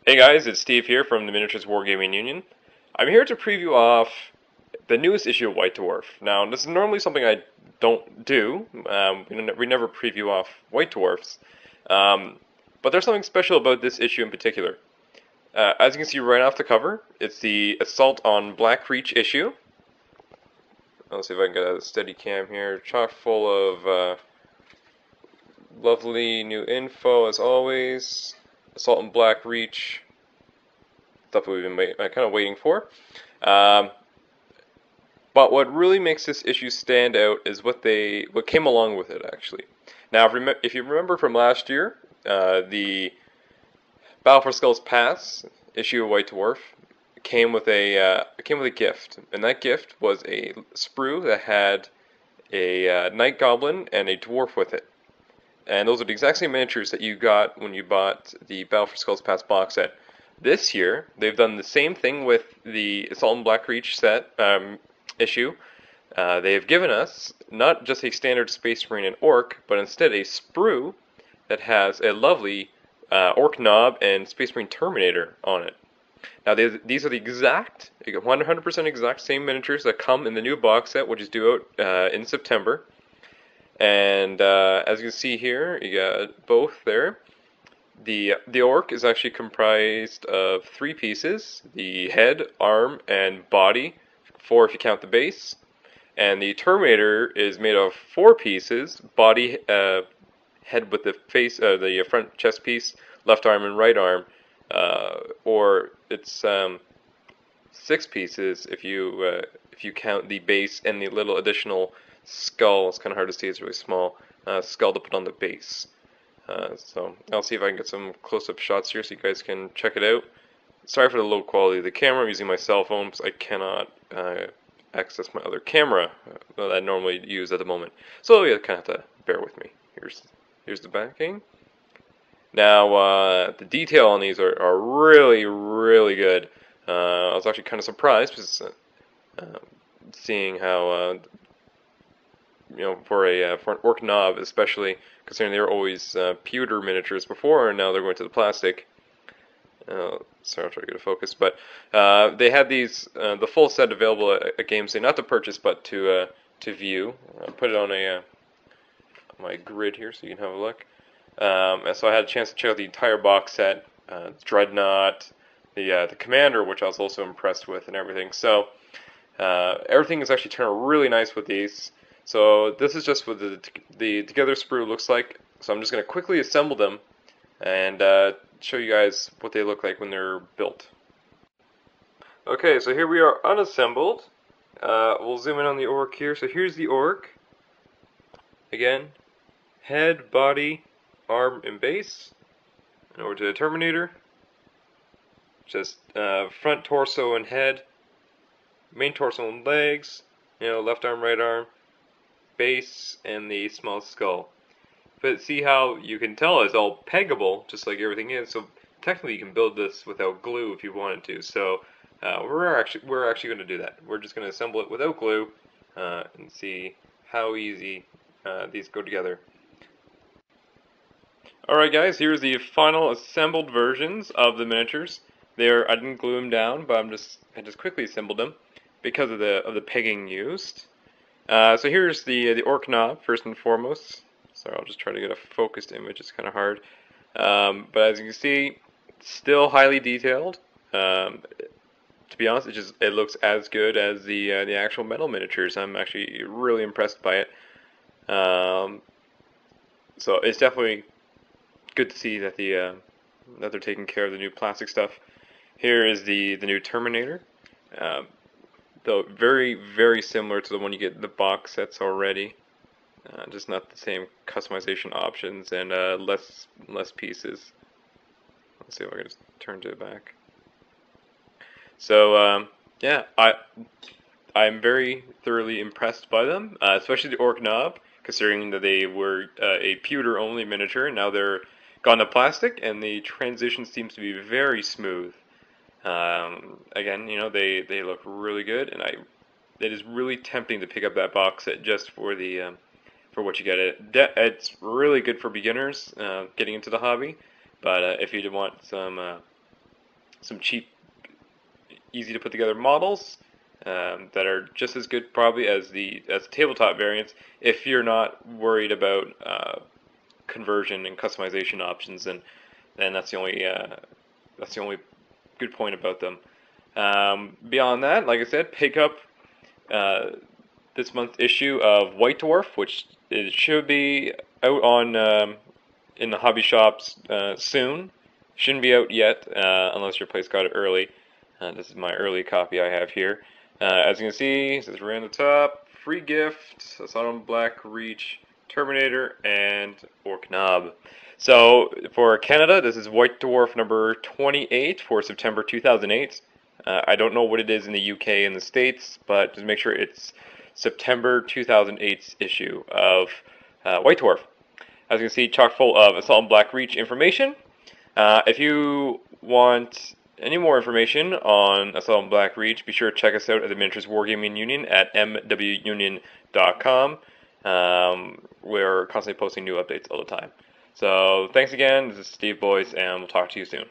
Hey guys, it's Steve here from the Miniatures Wargaming Union. I'm here to preview off the newest issue of White Dwarf. Now, this is normally something I don't do. We never preview off White Dwarfs. But there's something special about this issue in particular. As you can see right off the cover, it's the Assault on Black Reach issue. Let's see if I can get a steady cam here. Chock full of lovely new info as always. Assault on Black Reach, stuff we've been kind of waiting for. But what really makes this issue stand out is what came along with it, actually. Now, if you remember from last year, the Battle for Skulls Pass issue of White Dwarf came with a gift, and that gift was a sprue that had a Night Goblin and a Dwarf with it. And those are the exact same miniatures that you got when you bought the Battle for Skulls Pass box set. This year, they've done the same thing with the Assault on Black Reach set issue. They have given us not just a standard Space Marine and Orc, but instead a sprue that has a lovely Orc Knob and Space Marine Terminator on it. Now, these are the exact, 100% exact same miniatures that come in the new box set, which is due out in September. And as you can see here, you got both there. The Orc is actually comprised of 3 pieces: the head, arm, and body. 4 if you count the base. And the Terminator is made of 4 pieces: body, head with the face, the front chest piece, left arm, and right arm. Or it's 6 pieces if you count the base and the little additional skull. It's kind of hard to see, it's really small, skull to put on the base. So I'll see if I can get some close-up shots here so you guys can check it out. Sorry for the low quality of the camera. I'm using my cell phone because I cannot access my other camera that I normally use at the moment. So you kind of have to bear with me. Here's the backing. Now the detail on these are really, really good. I was actually kind of surprised because seeing how for an Orc Knob, especially considering they were always pewter miniatures before, and now they're going to the plastic. Sorry, I'll try to get a focus. But they had these, the full set available at Games Day, not to purchase, but to view. I'll put it on my grid here so you can have a look. And so I had a chance to check out the entire box set, Dreadnought, the Commander, which I was also impressed with, and everything. So everything is actually turned out really nice with these. So this is just what the Together sprue looks like. So I'm just going to quickly assemble them and show you guys what they look like when they're built. Okay, so here we are unassembled. We'll zoom in on the Orc here. So here's the Orc. Again, head, body, arm, and base. And over to the Terminator. Just front torso and head, main torso and legs, left arm, right arm, base, and the small skull. But see how you can tell it's all peggable, just like everything is. So technically, you can build this without glue if you wanted to. So we're actually going to do that. We're just going to assemble it without glue and see how easy these go together. Alright guys, here's the final assembled versions of the miniatures. I didn't glue them down, but I just quickly assembled them because of the pegging used. So here's the Orc Knob first and foremost. Sorry, I'll just try to get a focused image. It's kind of hard, but as you can see, still highly detailed. To be honest, it looks as good as the actual metal miniatures. I'm actually really impressed by it. So it's definitely good to see that that they're taking care of the new plastic stuff. Here is the new Terminator. Though very, very similar to the one you get in the box sets already. Just not the same customization options and less pieces. Let's see if I can just turn to the back. So yeah, I'm very thoroughly impressed by them, especially the Orc Knob, considering that they were a pewter only miniature, and now they're gone to plastic, and the transition seems to be very smooth. Again, they look really good, and it is really tempting to pick up that box set just for what you get. It's really good for beginners getting into the hobby, but if you want some some cheap, easy to put together models that are just as good probably as the tabletop variants if you're not worried about conversion and customization options, and that's the only good point about them. Beyond that, like I said, pick up this month's issue of White Dwarf, which it should be out on in the hobby shops soon. Shouldn't be out yet unless your place got it early. This is my early copy I have here. As you can see, it says right on the top, free gift, Assalut Black Reach, Terminator, and Orc Knob. So for Canada, this is White Dwarf number 28 for September 2008. I don't know what it is in the UK and the States, but just make sure it's September 2008's issue of White Dwarf. As you can see, chock full of Assault Black Reach information. If you want any more information on Assault Black Reach, be sure to check us out at the Miniatures Wargaming Union at mwunion.com. We're constantly posting new updates all the time. So thanks again. This is Steve Boyce, and we'll talk to you soon.